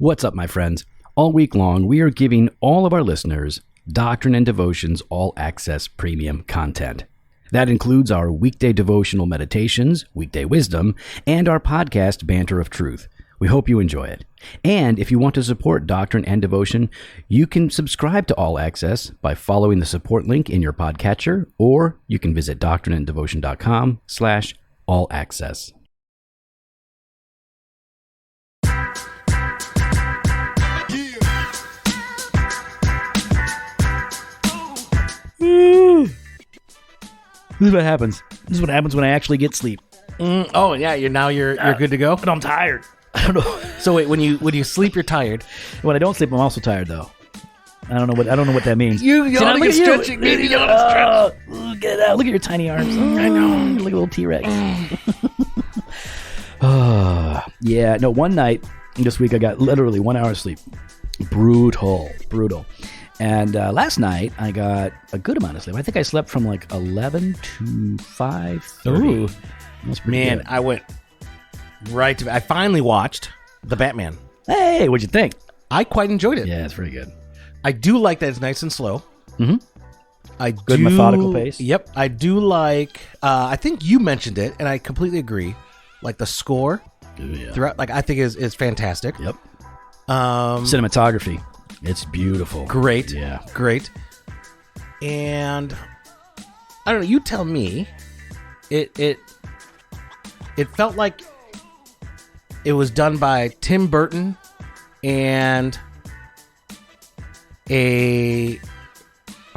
What's up, my friends? All week long, we are giving all of our listeners Doctrine and Devotions All Access Premium content. That includes our weekday devotional meditations, weekday wisdom, and our podcast, Banter of Truth. We hope you enjoy it. And if you want to support Doctrine and Devotion, you can subscribe to All Access by following the support link in your podcatcher, or you can visit doctrineanddevotion.com/allaccess. This is what happens. This is what happens when I actually get sleep. Oh yeah, you're good to go. But I'm tired. I don't know. So wait, when you sleep, you're tired. When I don't sleep, I'm also tired though. I don't know what that means. You yawning and stretching, baby. Get it out. Look at your tiny arms. I know. Look at a little T-Rex. Yeah. No. One night this week, I got literally 1 hour of sleep. Brutal. And last night, I got a good amount of sleep. I think I slept from like 11 to 5:30. That's pretty good. I went right to... I finally watched The Batman. Hey, what'd you think? I quite enjoyed it. Yeah, it's pretty good. I do like that it's nice and slow. Mm-hmm. Good methodical pace. Yep. I do like... I think you mentioned it, and I completely agree. Like the score throughout, like I think is fantastic. Yep. Cinematography. It's beautiful. Great. Yeah. Great. And I don't know, you tell me. It felt like it was done by Tim Burton and I'm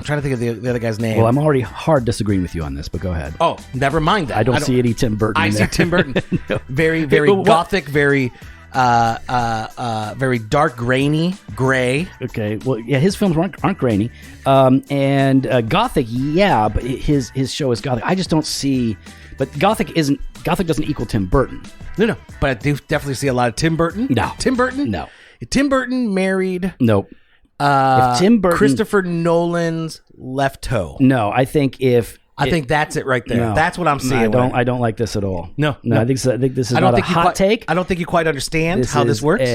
trying to think of the other guy's name. Well, I'm already hard disagreeing with you on this, but go ahead. Oh, never mind that. I don't see any Tim Burton. I see Tim Burton. No. Very gothic, very dark, gray. Okay. Well, yeah, his films aren't grainy. And gothic, yeah, but his show is gothic. I just don't see. But gothic doesn't equal Tim Burton. No. But I do definitely see a lot of Tim Burton. No. Tim Burton? No. Tim Burton married. Nope. If Tim Burton, Christopher Nolan's left toe. No, I think I think that's it right there. No, that's what I'm seeing. I don't like this at all. No. I think this is not a hot take. I don't think you quite understand how this works.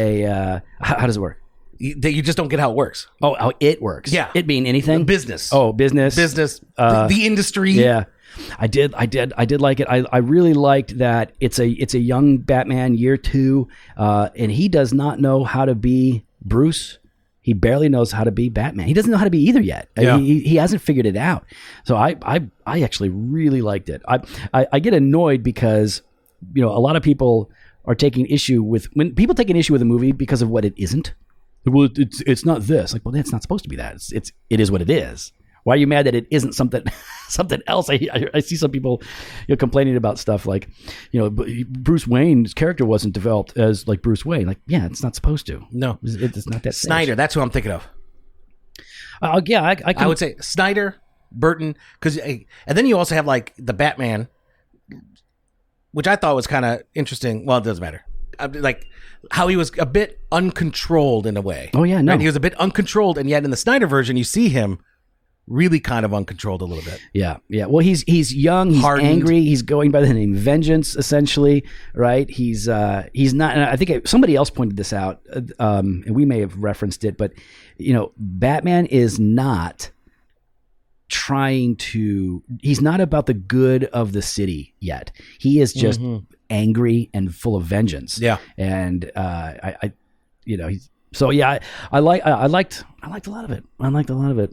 How does it work? You just don't get how it works. Oh, how it works. Yeah. It being anything? Business. Oh, business. The industry. Yeah. I did like it. I really liked that it's a young Batman, year 2, and he does not know how to be Bruce. He barely knows how to be Batman. He doesn't know how to be either yet. Yeah. He hasn't figured it out. So I actually really liked it. I get annoyed because, a lot of people are taking issue with when people take an issue with a movie because of what it isn't. Well, it's not this. Like, well, it's not supposed to be that. It is what it is. Why are you mad that it isn't something else? I see some people complaining about stuff like, Bruce Wayne's character wasn't developed as like Bruce Wayne. Like, yeah, it's not supposed to. No, it's not that. Snyder, that's who I'm thinking of. Yeah, I would say Snyder, Burton, and then you also have like the Batman, which I thought was kind of interesting. Well, it doesn't matter. Like how he was a bit uncontrolled in a way. Oh yeah, no, right? He was a bit uncontrolled, and yet in the Snyder version, you see him really kind of uncontrolled a little bit. Yeah. Well, he's young, he's hardened. Angry, he's going by the name Vengeance, essentially, right? He's not. And I think somebody else pointed this out, and we may have referenced it, but Batman is not trying to. He's not about the good of the city yet. He is just angry and full of vengeance. Yeah, and he's. So yeah, I liked a lot of it.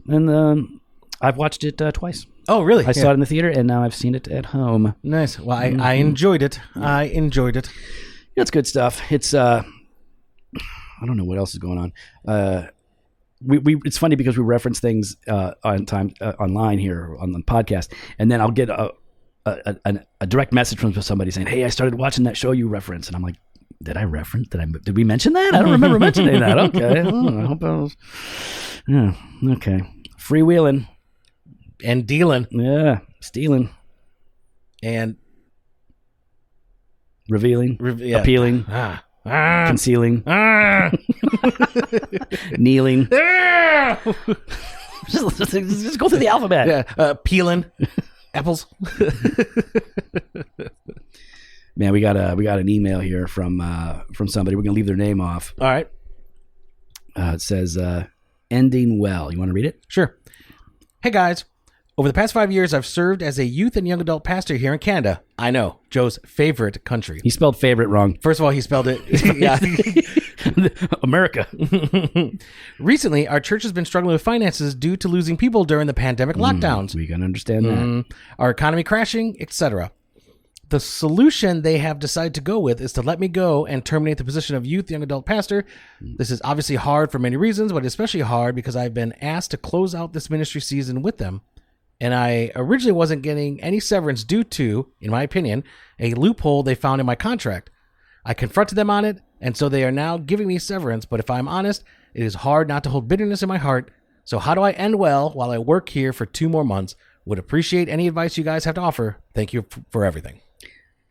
And I've watched it twice. Oh, really? I saw it in the theater, and now I've seen it at home. Nice. Well, I enjoyed it. I enjoyed it. It's good stuff. It's I don't know what else is going on. It's funny because we reference things online here on the podcast, and then I'll get a direct message from somebody saying, "Hey, I started watching that show you referenced," and I'm like, Did we mention that? I don't remember mentioning that. Okay. I hope I was. Yeah. Okay. Freewheeling. And dealing. Yeah. Stealing. And revealing. Appealing. Concealing. Kneeling. just go through the alphabet. Yeah. Peeling. Apples. Man, we got an email here from somebody. We're gonna leave their name off. All right. It says, ending well. You want to read it? Sure. Hey, guys. Over the past 5 years, I've served as a youth and young adult pastor here in Canada. I know, Joe's favorite country. He spelled favorite wrong. First of all, he spelled it. Yeah. America. Recently, our church has been struggling with finances due to losing people during the pandemic lockdowns. We can understand that. Our economy crashing, etc. The solution they have decided to go with is to let me go and terminate the position of youth young adult pastor. This is obviously hard for many reasons, but especially hard because I've been asked to close out this ministry season with them. And I originally wasn't getting any severance due to, in my opinion, a loophole they found in my contract. I confronted them on it, and so they are now giving me severance. But if I'm honest, it is hard not to hold bitterness in my heart. So how do I end well while I work here for 2 more months? Would appreciate any advice you guys have to offer. Thank you for everything.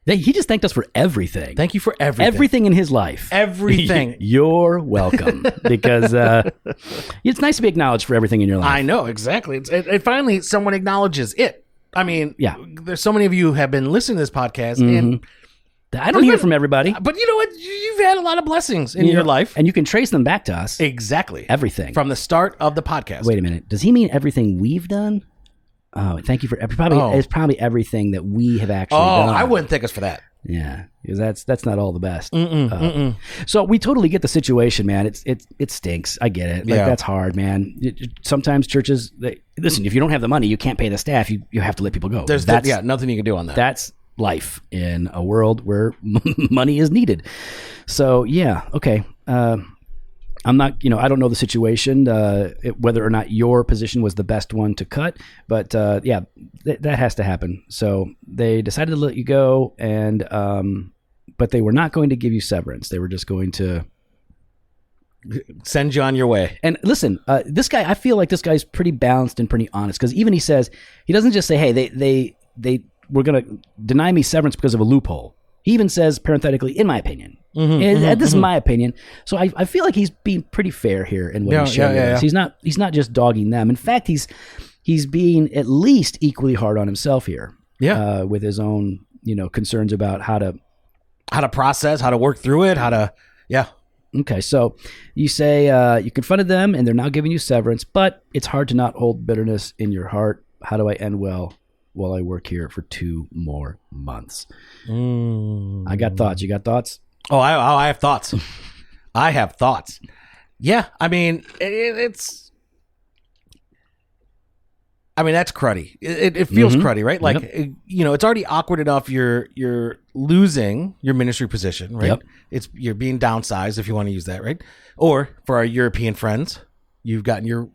He just thanked us for everything. Thank you for everything. Everything in his life. Everything. You're welcome. Because it's nice to be acknowledged for everything in your life. I know, exactly. It finally, someone acknowledges it. I mean, there's so many of you who have been listening to this podcast, and I don't hear from everybody. But you know what? You've had a lot of blessings in your life. And you can trace them back to us. Exactly. Everything. From the start of the podcast. Wait a minute. Does he mean everything we've done? Oh, thank you for it's probably everything that we have actually done. I wouldn't thank us for that. Yeah, because that's not all the best. So we totally get the situation, man. It stinks. I get it. Like, that's hard, man. Sometimes churches, listen. If you don't have the money, you can't pay the staff. You have to let people go. There's nothing you can do on that. That's life in a world where money is needed. So okay. I'm not, I don't know the situation, whether or not your position was the best one to cut, but that has to happen. So they decided to let you go, and but they were not going to give you severance. They were just going to send you on your way. And listen, this guy, I feel like this guy's pretty balanced and pretty honest, because even he says, he doesn't just say, hey, they were going to deny me severance because of a loophole. He even says, parenthetically, in my opinion. This is my opinion. So I feel like he's being pretty fair here in what he's showing us. He's not just dogging them. In fact, he's being at least equally hard on himself here. Yeah. With his own, concerns about how to process, how to work through it, Okay, so you say you confronted them and they're now giving you severance, but it's hard to not hold bitterness in your heart. How do I end well while I work here for 2 more months? I got thoughts. You got thoughts? Oh, I have thoughts. I have thoughts. Yeah, I mean, that's cruddy. It feels cruddy, right? Like, it's already awkward enough. You're losing your ministry position, right? Yep. You're being downsized, if you want to use that, right? Or for our European friends, you've been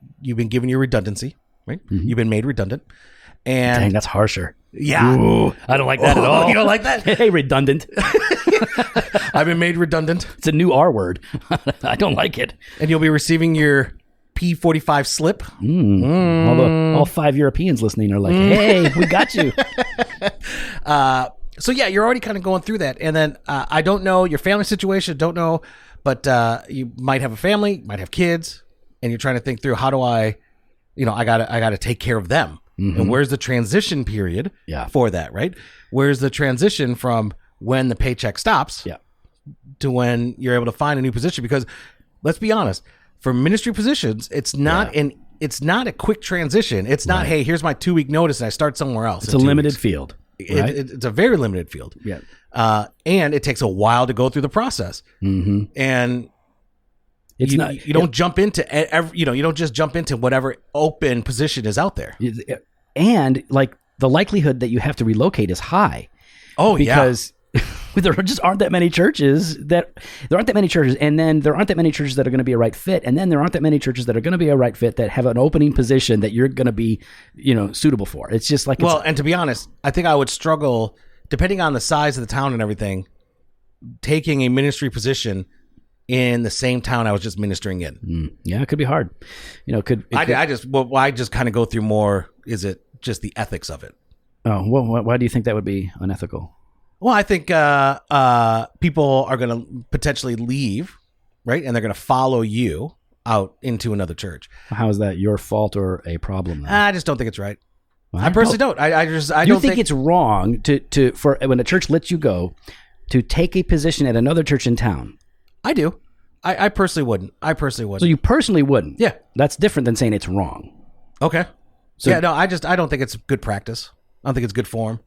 given your redundancy, right? You've been made redundant. And dang, that's harsher. Yeah. Ooh, I don't like that at all. You don't like that? Hey, redundant. I've been made redundant. It's a new R word. I don't like it. And you'll be receiving your P45 slip. All 5 Europeans listening are like, hey, we got you. So yeah, you're already kind of going through that. And then I don't know your family situation, don't know, but you might have a family, might have kids, and you're trying to think through, how do I gotta take care of them. And where's the transition period for that, right? Where's the transition from when the paycheck stops to when you're able to find a new position? Because let's be honest, for ministry positions, it's not a quick transition. It's not, hey, here's my 2-week notice and I start somewhere else. It's a limited field. Right? It's a very limited field. Yeah. And it takes a while to go through the process. And you don't jump into you don't just jump into whatever open position is out there. And like the likelihood that you have to relocate is high. Oh, because there just aren't that many churches and then there aren't that many churches that are going to be a right fit, and then there aren't that many churches that are going to be a right fit that have an opening position that you're going to be, suitable for. It's just like, and to be honest, I think I would struggle, depending on the size of the town and everything, taking a ministry position in the same town I was just ministering in. Yeah, it could be hard. I just kind of go through more. Is it just the ethics of it? Oh, well, why do you think that would be unethical? Well, I think people are going to potentially leave, right? And they're going to follow you out into another church. How is that your fault or a problem? I just don't think it's right. Well, I personally don't. I don't think it's wrong for when a church lets you go to take a position at another church in town. I do. I personally wouldn't. So you personally wouldn't? Yeah. That's different than saying it's wrong. Okay. So, yeah, no, I don't think it's good practice. I don't think it's good form.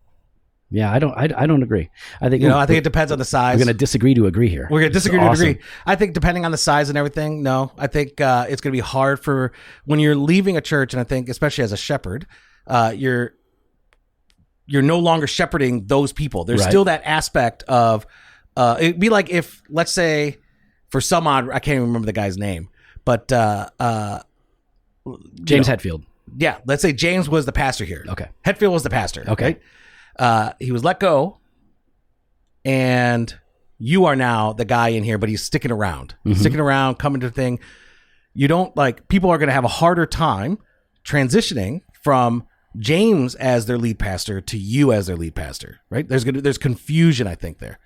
Yeah, I don't agree. I think I think it depends on the size. We're going to disagree to agree here. We're going to disagree to agree. I think depending on the size and everything, no. I think it's going to be hard for when you're leaving a church, and I think especially as a shepherd, you're no longer shepherding those people. There's still that aspect of it'd be like if, let's say, for some odd, I can't even remember the guy's name, but James Hetfield. Yeah, let's say James was the pastor here. Okay. Hetfield was the pastor. Okay. Right? He was let go, and you are now the guy in here, but he's sticking around, coming to the thing. You don't people are going to have a harder time transitioning from James as their lead pastor to you as their lead pastor, right? There's confusion, I think there.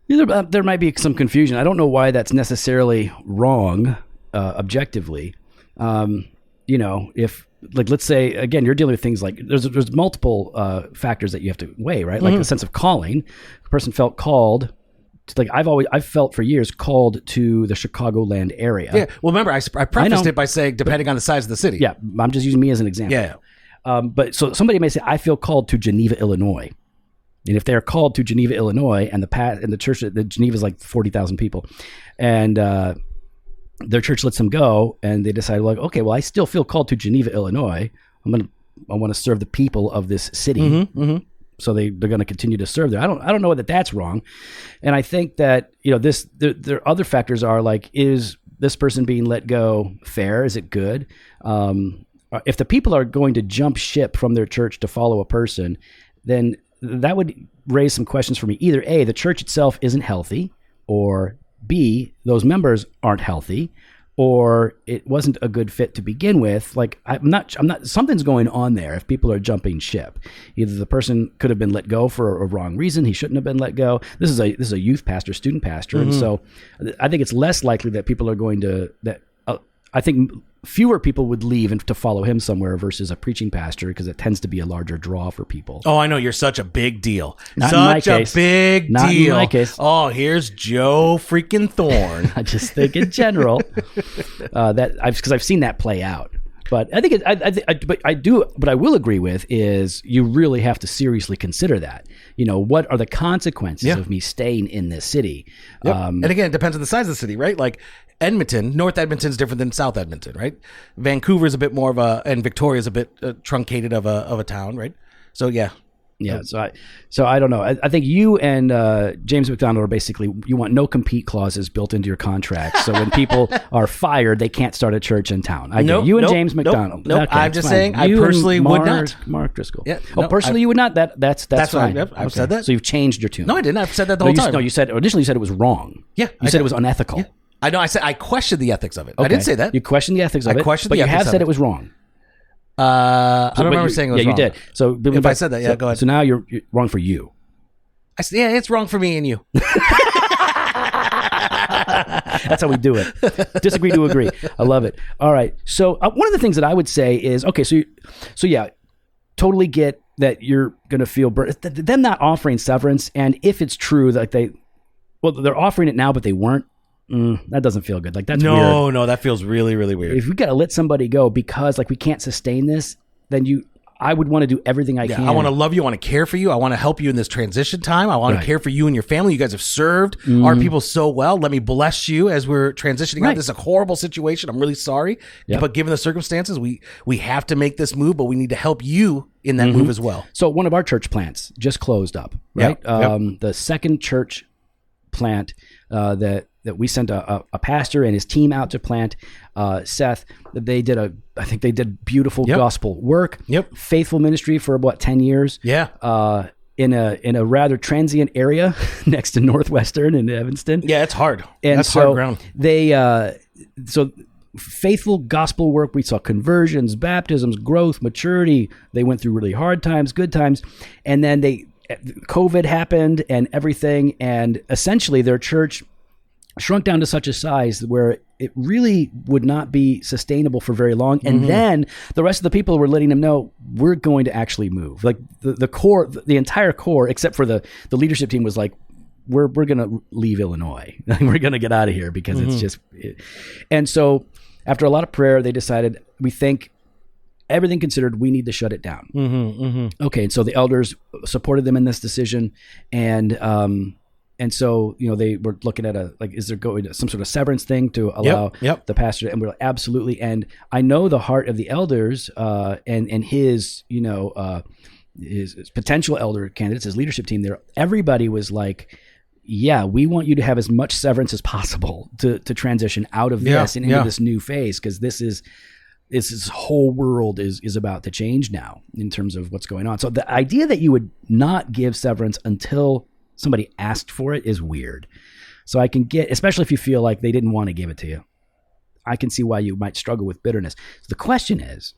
There might be some confusion. I don't know why that's necessarily wrong, objectively. If let's say again, you're dealing with things like there's multiple factors that you have to weigh, right? Like a sense of calling. The person felt called. I've felt for years called to the Chicagoland area. Yeah. Well, remember I prefaced it by saying depending on the size of the city. Yeah, I'm just using me as an example. Yeah. But so somebody may say, I feel called to Geneva, Illinois. And if they're called to Geneva, Illinois, and the church, Geneva is like 40,000 people, and their church lets them go, and they decide, okay, well, I still feel called to Geneva, Illinois. I want to serve the people of this city. So they're going to continue to serve there. I don't know that that's wrong, and I think that there are other factors are is this person being let go fair? Is it good? If the people are going to jump ship from their church to follow a person, then that would raise some questions for me. Either A, the church itself isn't healthy, or B, those members aren't healthy, or it wasn't a good fit to begin with. I'm not, something's going on there if people are jumping ship. Either the person could have been let go for a wrong reason. He shouldn't have been let go. This is a youth pastor, student pastor. And so I think it's less likely that people are going to, I think fewer people would leave to follow him somewhere versus a preaching pastor, because it tends to be a larger draw for people. Oh, I know. You're such a big deal. Not in my case. Big Not deal. In my case. Oh, here's Joe freaking Thorne. I just think in general because I've seen that play out. But I think but I will agree with is you really have to seriously consider that. What are the consequences of me staying in this city? Yep. And again, it depends on the size of the city, right? Like Edmonton, North Edmonton's different than South Edmonton, right? Vancouver's a bit more and Victoria's a bit truncated of a town, right? So yeah. Yeah, so I don't know. I think you and James McDonald are basically, you want no compete clauses built into your contract. So when people are fired, they can't start a church in town. You and James McDonald. Nope. Okay, I'm just saying, I personally would not. Mark Driscoll. Yeah, personally you would not. That's fine. Right. I've said that. So you've changed your tune. No, I didn't. I've said that the whole time. No, you said initially it was wrong. Yeah, you said it was unethical. Yeah. I know. I said I questioned the ethics of it. Okay. I didn't say that. You questioned the ethics of it. But you have said it was wrong. I don't remember saying it was wrong. Yeah, you did. So if I said that, go ahead. So now you're wrong for you. I said, yeah, it's wrong for me and you. That's how we do it. Disagree to agree. I love it. All right. So one of the things that I would say is, okay, so yeah, totally get that you're going to feel them not offering severance, and if it's true that they're offering it now, but they weren't. That doesn't feel good. That's weird. No, that feels really, really weird. If we got to let somebody go because we can't sustain this, then I would want to do everything I can. I want to love you. I want to care for you. I want to help you in this transition time. I want to care for you and your family. You guys have served our people so well. Let me bless you as we're transitioning out. This is a horrible situation. I'm really sorry. Yep. But given the circumstances, we have to make this move, but we need to help you in that move as well. So one of our church plants just closed up, right? Yep. The second church plant that we sent a pastor and his team out to plant, Seth. I think they did beautiful gospel work. Yep. Faithful ministry for about 10 years. Yeah. In a rather transient area next to Northwestern in Evanston. Yeah, it's hard. And that's hard ground. They faithful gospel work. We saw conversions, baptisms, growth, maturity. They went through really hard times, good times, and then COVID happened and everything, and essentially their church shrunk down to such a size where it really would not be sustainable for very long. And then the rest of the people were letting them know, we're going to actually move. The core, the entire core, except for the leadership team, was like, we're going to leave Illinois. We're going to get out of here because it's just, and so after a lot of prayer, they decided, we think everything considered, we need to shut it down. Okay. And so the elders supported them in this decision. And so, they were looking at is there going to some sort of severance thing to allow the pastor? And we're like, absolutely. And I know the heart of the elders, and his, his potential elder candidates, his leadership team there, everybody was like, yeah, we want you to have as much severance as possible to transition out of this and into this new phase. Cause this whole world is about to change now in terms of what's going on. So the idea that you would not give severance until somebody asked for it is weird. So I can get, especially if you feel like they didn't want to give it to you, I can see why you might struggle with bitterness. So the question is,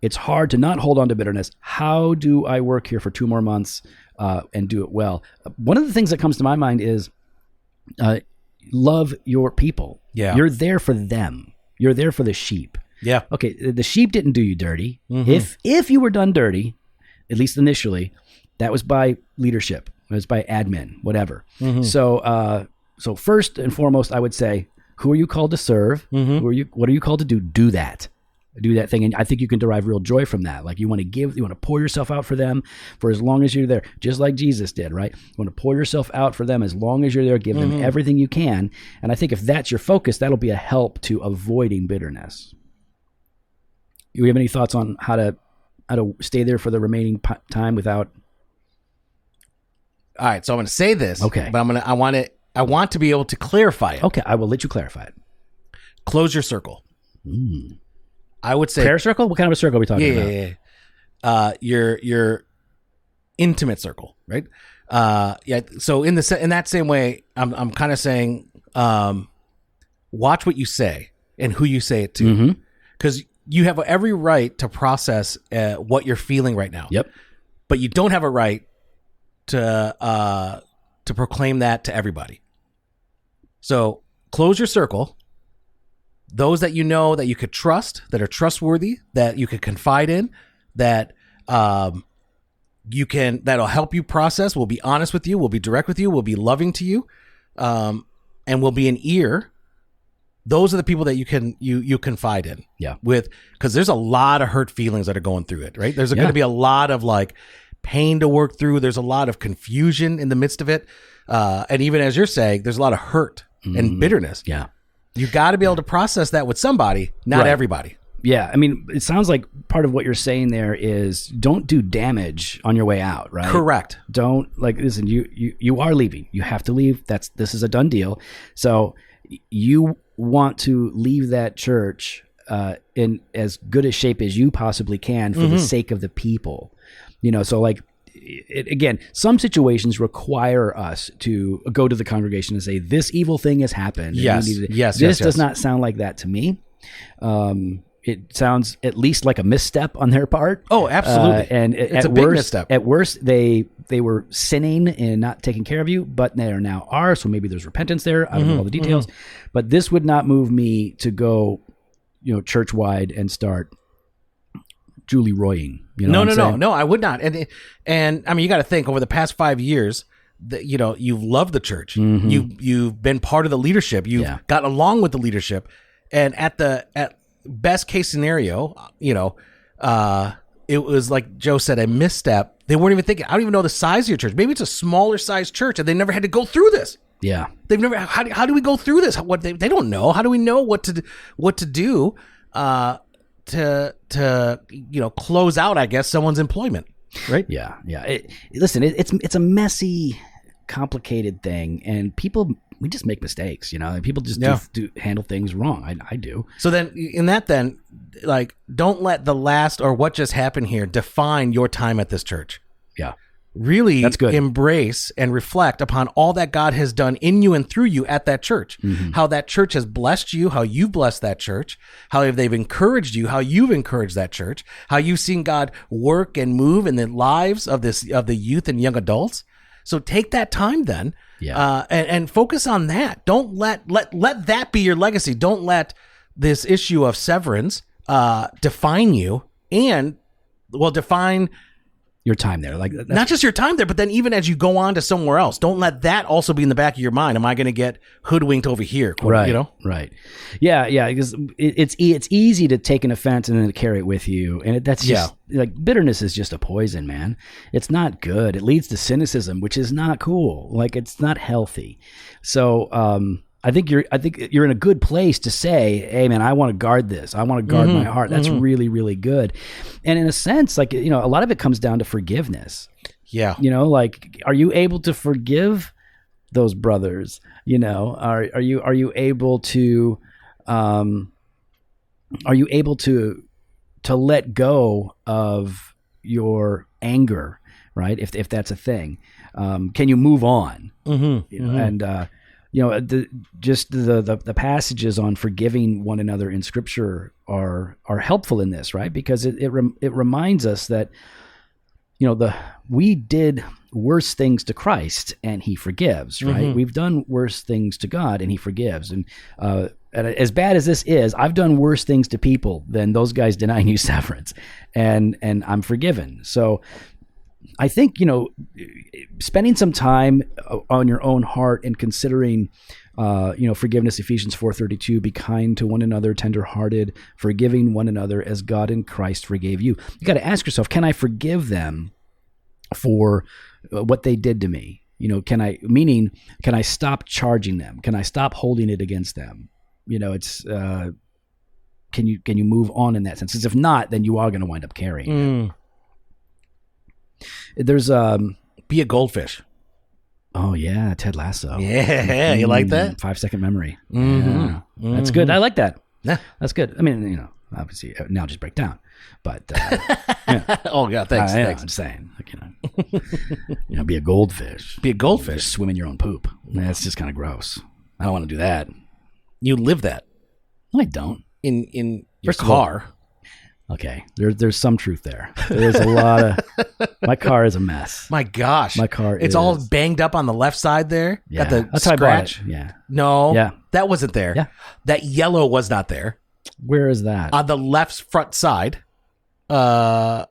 it's hard to not hold on to bitterness. How do I work here for 2 more months and do it well? One of the things that comes to my mind is love your people. Yeah. You're there for them. You're there for the sheep. Yeah. Okay. The sheep didn't do you dirty. If you were done dirty, at least initially, that was by leadership. It was by admin, whatever. So first and foremost, I would say, who are you called to serve? What are you called to do? Do that thing. And I think you can derive real joy from that. Like you want to pour yourself out for them for as long as you're there, just like Jesus did, right? You want to pour yourself out for them as long as you're there, give them everything you can. And I think if that's your focus, that'll be a help to avoiding bitterness. Do you have any thoughts on how to stay there for the remaining time without? All right. So I'm going to say this, okay, but I want to be able to clarify it. Okay. I will let you clarify it. Close your circle. I would say prayer circle. What kind of a circle are we talking about? Your intimate circle, right? So in that same way, I'm kind of saying, watch what you say and who you say it to, because you have every right to process what you're feeling right now. Yep. But you don't have a right to proclaim that to everybody. So close your circle. Those that you know that you could trust, that are trustworthy, that you could confide in, that that'll help you process, will be honest with you, will be direct with you, will be loving to you, and will be an ear. Those are the people that you confide in. Yeah. Because there's a lot of hurt feelings that are going through it, right? There's going to be a lot of like pain to work through. There's a lot of confusion in the midst of it. And even as you're saying, there's a lot of hurt and bitterness. Yeah. You got to be able to process that with somebody, not everybody. Yeah. I mean, it sounds like part of what you're saying there is don't do damage on your way out, right? Correct. Don't listen, you are leaving. You have to leave. This is a done deal. So you want to leave that church in as good a shape as you possibly can for the sake of the people. So again, some situations require us to go to the congregation and say, this evil thing has happened. Yes. This does not sound like that to me. It sounds at least like a misstep on their part. Oh, absolutely. And it's a big misstep. At worst, they were sinning and not taking care of you, but they are now ours. So maybe there's repentance there. I don't know all the details, but this would not move me to go, church wide and start Julie Roying. No, I would not. And I mean, you got to think over the past 5 years that, you've loved the church. You've been part of the leadership. You've gotten along with the leadership. And at best case scenario, it was like Joe said, a misstep. They weren't even thinking, I don't even know the size of your church. Maybe it's a smaller size church and they never had to go through this. Yeah. They've never, how do we go through this? They don't know. How do we know what to do, to close out, I guess, someone's employment, right? Yeah. Listen, it's a messy, complicated thing, and we just make mistakes. People just do handle things wrong. I do. So then, don't let the last or what just happened here define your time at this church. Yeah. Really, that's good. Embrace and reflect upon all that God has done in you and through you at that church. How that church has blessed you, how you've blessed that church, how they've encouraged you, how you've encouraged that church, how you've seen God work and move in the lives of the youth and young adults. So take that time then, and focus on that. Don't let that be your legacy. Don't let this issue of severance define you, and define your time there. Like not just your time there, but then even as you go on to somewhere else, don't let that also be in the back of your mind. Am I going to get hoodwinked over here? Right. You know? Right. Yeah. Yeah. Because it's easy to take an offense and then to carry it with you. And that's just like bitterness is just a poison, man. It's not good. It leads to cynicism, which is not cool. Like it's not healthy. So, I think you're in a good place to say, hey man, I want to guard this. I want to guard my heart. That's really, really good. And in a sense, like, you know, a lot of it comes down to forgiveness. Yeah. You know, like, are you able to forgive those brothers? You know, are you able to let go of your anger, right? If that's a thing, can you move on? You know, and you know, the passages on forgiving one another in Scripture are helpful in this, right? Because it reminds us that, you know, we did worse things to Christ and He forgives, right? We've done worse things to God and He forgives. And as bad as this is, I've done worse things to people than those guys denying you severance, and I'm forgiven. So I think, you know, spending some time on your own heart and considering, you know, forgiveness, Ephesians 4:32, be kind to one another, tenderhearted, forgiving one another as God in Christ forgave you. You got to ask yourself, can I forgive them for what they did to me? You know, can I stop charging them? Can I stop holding it against them? You know, it's, can you move on in that sense? Because if not, then you are going to wind up carrying it. There's be a goldfish. Oh yeah, Ted Lasso. Yeah, you like that? 5-second memory. Yeah. That's good. I like that. Yeah, that's good. I mean, you know, obviously now just break down, but yeah. Oh yeah, thanks. Thanks. I'm saying, like, you know, be a goldfish. Be a goldfish. Just swim in your own poop. That's just kind of gross. I don't want to do that. You live that. No, I don't. In your car. Okay, there's some truth there. There's a lot of. My car is a mess. My gosh, my car. It's all banged up on the left side there. Yeah, got the that's scratch. How I bought it. Yeah. No. Yeah. That wasn't there. Yeah. That yellow was not there. Where is that? On the left front side. But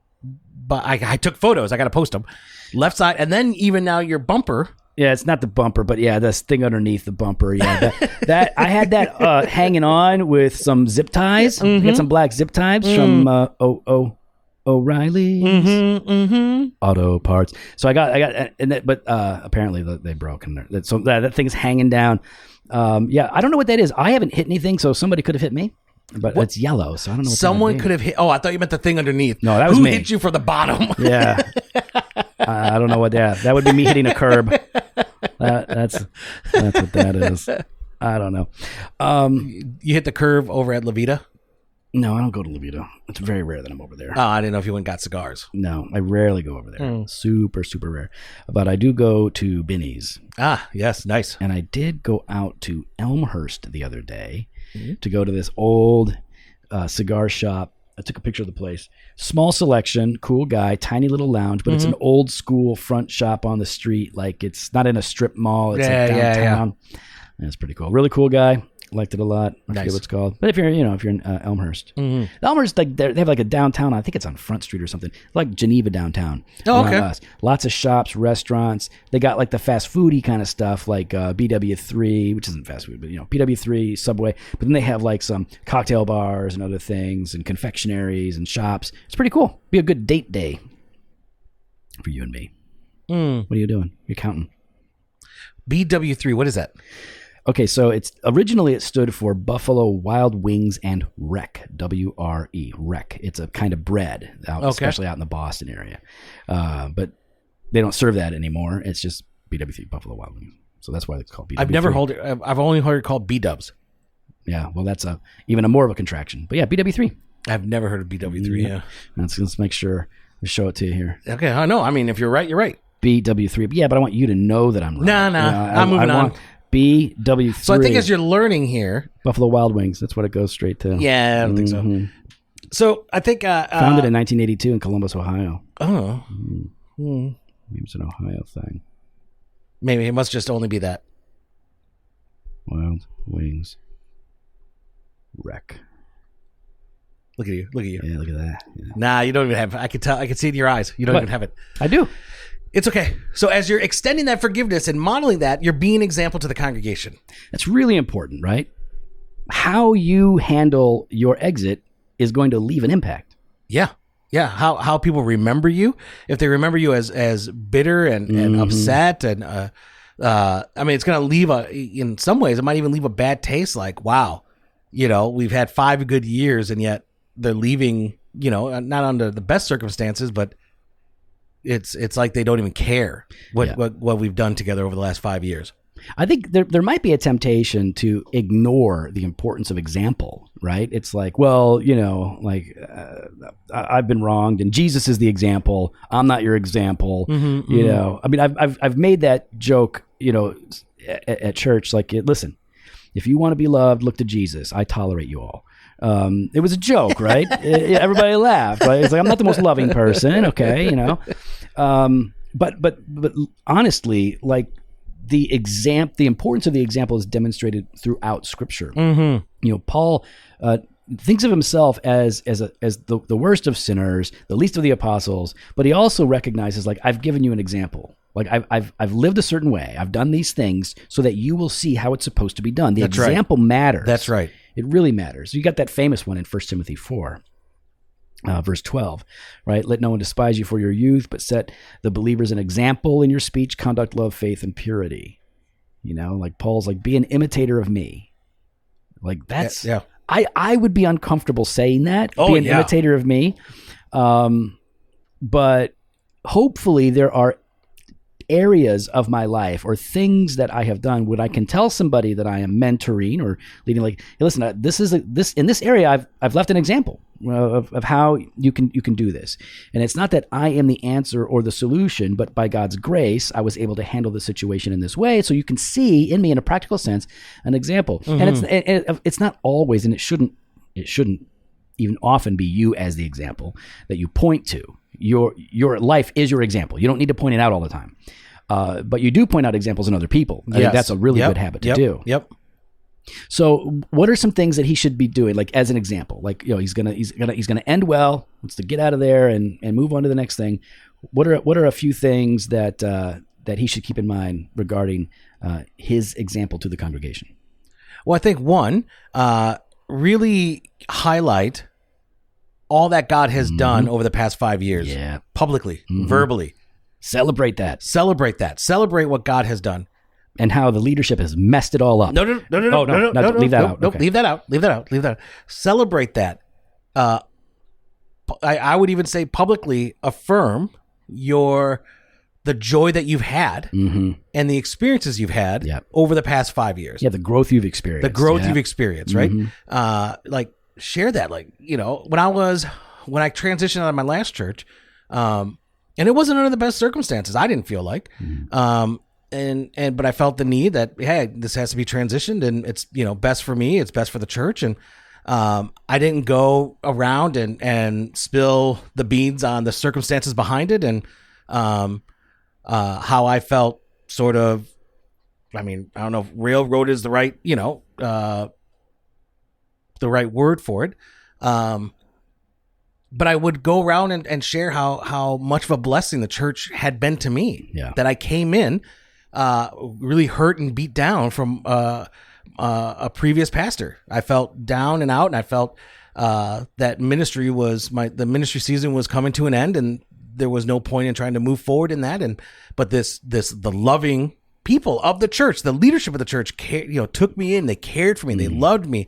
I took photos. I got to post them. Left side, and then even now your bumper. Yeah, it's not the bumper, but yeah, this thing underneath the bumper. Yeah, that I had that hanging on with some zip ties. I got some black zip ties from O'Reilly's Auto Parts. So I got, but apparently they broke, and so that thing's hanging down. Yeah, I don't know what that is. I haven't hit anything, so somebody could have hit me. But it's yellow, so I don't know what someone could have hit. Oh, I thought you meant the thing underneath. No, that was me. Who hit you for the bottom? Yeah. I don't know what that would be me hitting a curb. That's what that is. I don't know. You hit the curve over at Levita? No, I don't go to Levita. It's very rare that I'm over there. Oh, I didn't know if you went and got cigars. No, I rarely go over there. Super, super rare. But I do go to Binny's. Ah, yes, nice. And I did go out to Elmhurst the other day to go to this old cigar shop. I took a picture of the place. Small selection, cool guy, tiny little lounge, but it's an old school front shop on the street. Like it's not in a strip mall. It's like downtown. Yeah, it's pretty cool. Really cool guy. Liked it a lot. I forget what it's called. But if you're in Elmhurst, Elmhurst, like they have like a downtown. I think it's on Front Street or something, like Geneva downtown. Oh, okay. Lots of shops, restaurants. They got like the fast foody kind of stuff, like BW3, which isn't fast food, but BW3, Subway. But then they have like some cocktail bars and other things, and confectionaries and shops. It's pretty cool. Be a good date day for you and me. What are you doing? You're counting. BW3. What is that? Okay, so it stood for Buffalo Wild Wings and Wreck, W-R-E, Wreck. It's a kind of bread, especially out in the Boston area. But they don't serve that anymore. It's just BW3, Buffalo Wild Wings. So that's why it's called BW3. I've only heard it called B-dubs. Yeah, well, that's even more of a contraction. But yeah, BW3. I've never heard of BW3, yeah. Let's make sure we show it to you here. Okay, I know. I mean, if you're right, you're right. BW3. Yeah, but I want you to know that I'm right. No, I'm moving on. BW3. So I think as you're learning here, Buffalo Wild Wings. That's what it goes straight to. Yeah, I don't think so. So I think founded in 1982 in Columbus, Ohio. Oh, maybe it's an Ohio thing. Maybe it must just only be that. Wild Wings Wreck. Look at you. Look at you. Yeah, look at that. Yeah. Nah, you don't even have it. I can tell. I can see it in your eyes. You don't even have it. I do. It's okay. So as you're extending that forgiveness and modeling that, you're being an example to the congregation. That's really important, right? How you handle your exit is going to leave an impact. Yeah. Yeah. How people remember you. If they remember you as bitter and upset and I mean, it's going to leave in some ways, it might even leave a bad taste. Like, wow, we've had 5 good years and yet they're leaving, not under the best circumstances, but it's like they don't even care what we've done together over the last 5 years. I think there might be a temptation to ignore the importance of example, right? It's like, well, I've been wronged and Jesus is the example. I'm not your example. I mean, I've made that joke, at church, like, listen, if you want to be loved, look to Jesus. I tolerate you all. It was a joke, right? Everybody laughed, right? It's like, I'm not the most loving person. Okay. But honestly, like, the importance of the example is demonstrated throughout Scripture. Paul thinks of himself as the worst of sinners, the least of the apostles, but he also recognizes, like, I've given you an example. Like, I've lived a certain way. I've done these things so that you will see how it's supposed to be done. The example matters. That's right. It really matters. You got that famous one in 1 Timothy 4. Verse 12, right? Let no one despise you for your youth, but set the believers an example in your speech, conduct, love, faith, and purity. Like Paul's like, be an imitator of me. Like, that's, I would be uncomfortable saying that, be an imitator of me. But hopefully there are areas of my life or things that I have done when I can tell somebody that I am mentoring or leading, like, hey, listen, in this area, I've left an example of how you can do this. And it's not that I am the answer or the solution, but by God's grace, I was able to handle the situation in this way. So you can see in me, in a practical sense, an example. And it's not always, and it shouldn't even often be you as the example that you point to. Your life is your example. You don't need to point it out all the time. But you do point out examples in other people. I think that's a really good habit to do. Yep. So what are some things that he should be doing, like, as an example? Like, he's gonna end well, wants to get out of there and move on to the next thing. What are a few things that he should keep in mind regarding his example to the congregation? Well, I think one, really highlight all that God has done over the past 5 years. Yeah. Publicly, verbally. Celebrate that. Celebrate what God has done. And how the leadership has messed it all up. No. Leave that out. Okay. Leave that out. Celebrate that. I would even say publicly affirm the joy that you've had and the experiences you've had over the past 5 years. Yeah, the growth you've experienced. Right? Like, share that. Like, when I transitioned out of my last church, and it wasn't under the best circumstances, I didn't feel like, but I felt the need that, hey, this has to be transitioned, and it's, best for me, it's best for the church. And I didn't go around and spill the beans on the circumstances behind it and how I felt sort of, I mean, I don't know if railroad is the right, the right word for it. But I would go around and share how much of a blessing the church had been to me. Yeah. That I came in really hurt and beat down from a previous pastor. I felt down and out, and I felt that the ministry season was coming to an end, and there was no point in trying to move forward in that. But the loving people of the church, the leadership of the church, took me in. They cared for me. They loved me.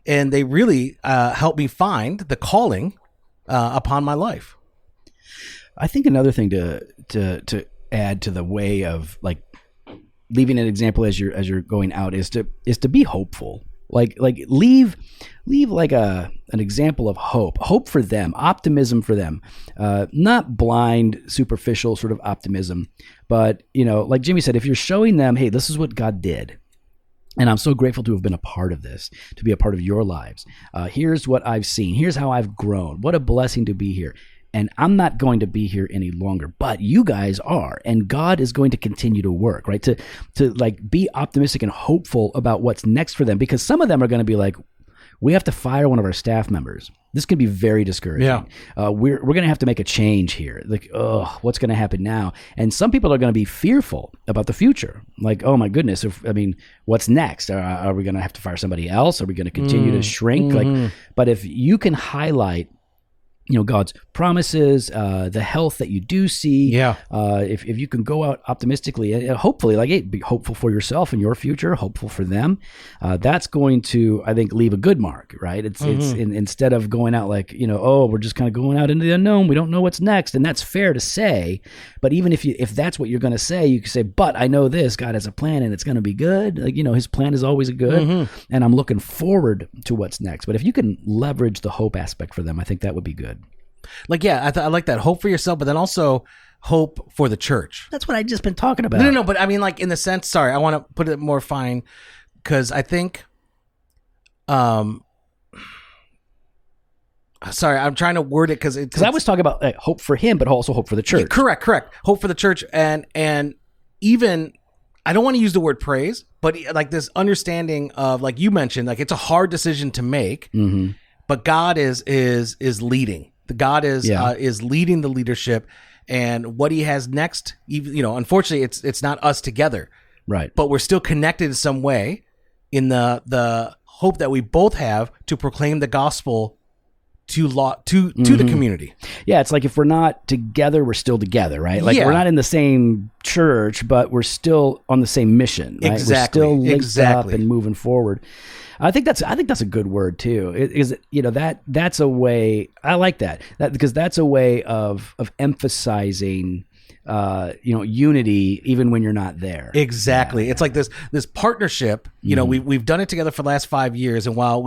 And they really helped me find the calling upon my life. I think another thing to add to the way of, like, leaving an example as you're going out is to be hopeful. Like leave like an example of hope for them, optimism for them, not blind, superficial sort of optimism, but like Jimmy said, if you're showing them, hey, this is what God did, and I'm so grateful to have been a part of this, to be a part of your lives. Here's what I've seen. Here's how I've grown. What a blessing to be here. And I'm not going to be here any longer, but you guys are, and God is going to continue to work, right? To like be optimistic and hopeful about what's next for them, because some of them are going to be like, we have to fire one of our staff members. This can be very discouraging. Yeah. We're going to have to make a change here. Like, what's going to happen now? And some people are going to be fearful about the future. Like, oh my goodness, what's next? Are we going to have to fire somebody else? Are we going to continue to shrink? But if you can highlight, God's promises, the health that you do see. Yeah. If you can go out optimistically, and hopefully, be hopeful for yourself and your future, hopeful for them, that's going to, I think, leave a good mark, right? It's instead of going out like, we're just kind of going out into the unknown. We don't know what's next. And that's fair to say. But even if that's what you're going to say, you can say, but I know this, God has a plan and it's going to be good. Like, his plan is always good. And I'm looking forward to what's next. But if you can leverage the hope aspect for them, I think that would be good. Like, yeah, I like that. Hope for yourself, but then also hope for the church. That's what I just been talking about. No, but I mean, like, in the sense, sorry, I want to put it more fine, because I think, sorry, I'm trying to word it because I was talking about hope for him, but also hope for the church. Yeah, correct. Hope for the church, and even, I don't want to use the word praise, but like this understanding of, like you mentioned, like it's a hard decision to make, but God is leading. God is leading the leadership, and what He has next. Even, unfortunately, it's not us together, right? But we're still connected in some way in the hope that we both have to proclaim the gospel to the community. Yeah, it's like if we're not together, we're still together, right? Like we're not in the same church, but we're still on the same mission. Right? Exactly. We're still linked up and moving forward. I think that's a good word too. That's a way. I like that because that's a way of emphasizing unity even when you're not there. Exactly. Yeah. It's like this partnership. We've done it together for the last 5 years, and while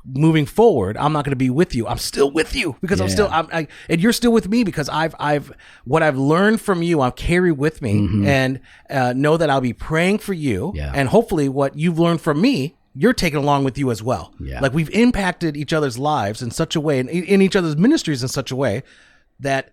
moving forward, I'm not going to be with you. I'm still with you because and you're still with me because what I've learned from you, I'll carry with me, and know that I'll be praying for you, and hopefully what you've learned from me, you're taking along with you as well. Yeah. Like we've impacted each other's lives in such a way, and in each other's ministries in such a way that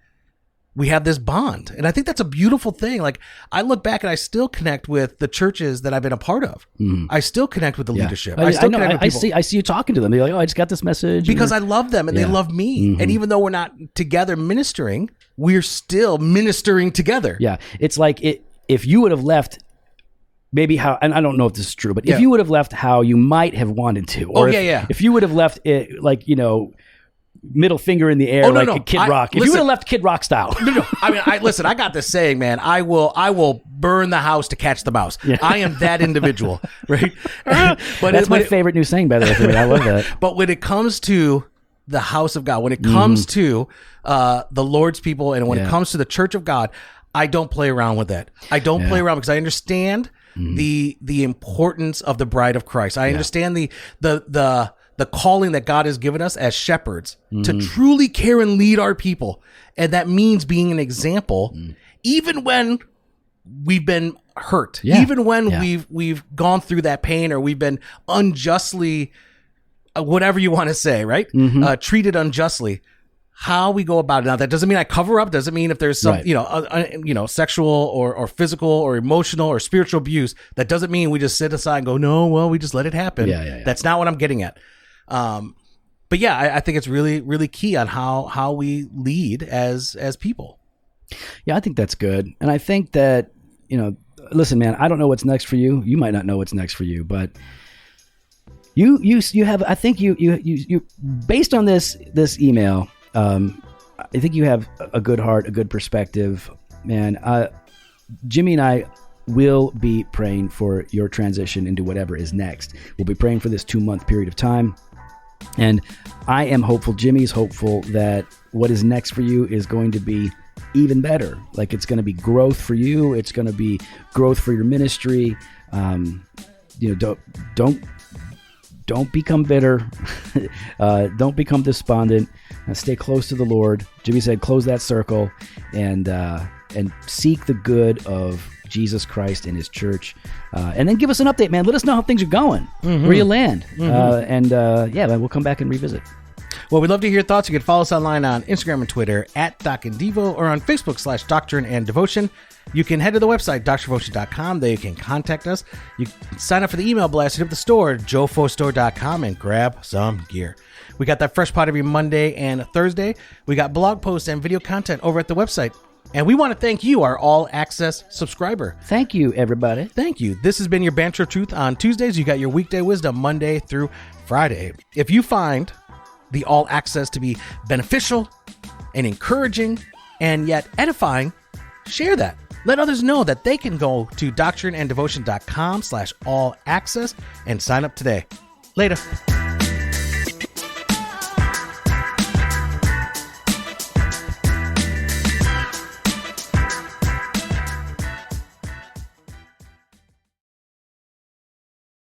we have this bond. And I think that's a beautiful thing. Like I look back and I still connect with the churches that I've been a part of. I still connect with the leadership. I still connect with people. I see you talking to them. They're like, I just got this message. Because I love them and they love me. And even though we're not together ministering, we're still ministering together. Yeah. It's like if you would have left maybe how, and I don't know if this is true, but if you would have left how you might have wanted to, or if you would have left it like, middle finger in the air, Kid Rock. If you would have left Kid Rock style. No. I mean, listen, I got this saying, man, I will burn the house to catch the mouse. Yeah. I am that individual, right? But that's my favorite new saying, by the way, for me. I love that. But when it comes to the house of God, when it comes to the Lord's people, and when it comes to the church of God, I don't play around with that. I don't play around because I understand the importance of the bride of Christ. I understand the calling that God has given us as shepherds to truly care and lead our people. And that means being an example, even when we've been hurt, even when we've gone through that pain, or we've been unjustly, whatever you want to say, right? Treated unjustly. How we go about it. Now, that doesn't mean I cover up. Doesn't mean if there's some, sexual or physical or emotional or spiritual abuse, that doesn't mean we just sit aside and go, no, well, we just let it happen. That's not what I'm getting at. But I think it's really, really key on how we lead as people. Yeah, I think that's good. And I think that, listen, man, I don't know what's next for you. You might not know what's next for you, but you have, I think you based on this email, I think you have a good heart, a good perspective, man. Jimmy and I will be praying for your transition into whatever is next. We'll be praying for this 2-month period of time. And I am hopeful, Jimmy's hopeful, that what is next for you is going to be even better. Like it's going to be growth for you. It's going to be growth for your ministry. Don't become bitter. Don't become despondent. Stay close to the Lord. Jimmy said, close that circle and seek the good of Jesus Christ and His church. And then give us an update, man. Let us know how things are going, where you land. Man, we'll come back and revisit. Well, we'd love to hear your thoughts. You can follow us online on Instagram and Twitter at Doc and Devo, or on Facebook /Doctrine and Devotion. You can head to the website, drdevotion.com. There you can contact us. You can sign up for the email blast at the store, jofostore.com, and grab some gear. We got that fresh pod every Monday and Thursday. We got blog posts and video content over at the website. And we want to thank you, our all-access subscriber. Thank you, everybody. Thank you. This has been your Banter of Truth on Tuesdays. You got your weekday wisdom Monday through Friday. If you find the all-access to be beneficial and encouraging and yet edifying, share that. Let others know that they can go to doctrineanddevotion.com/all-access and sign up today. Later.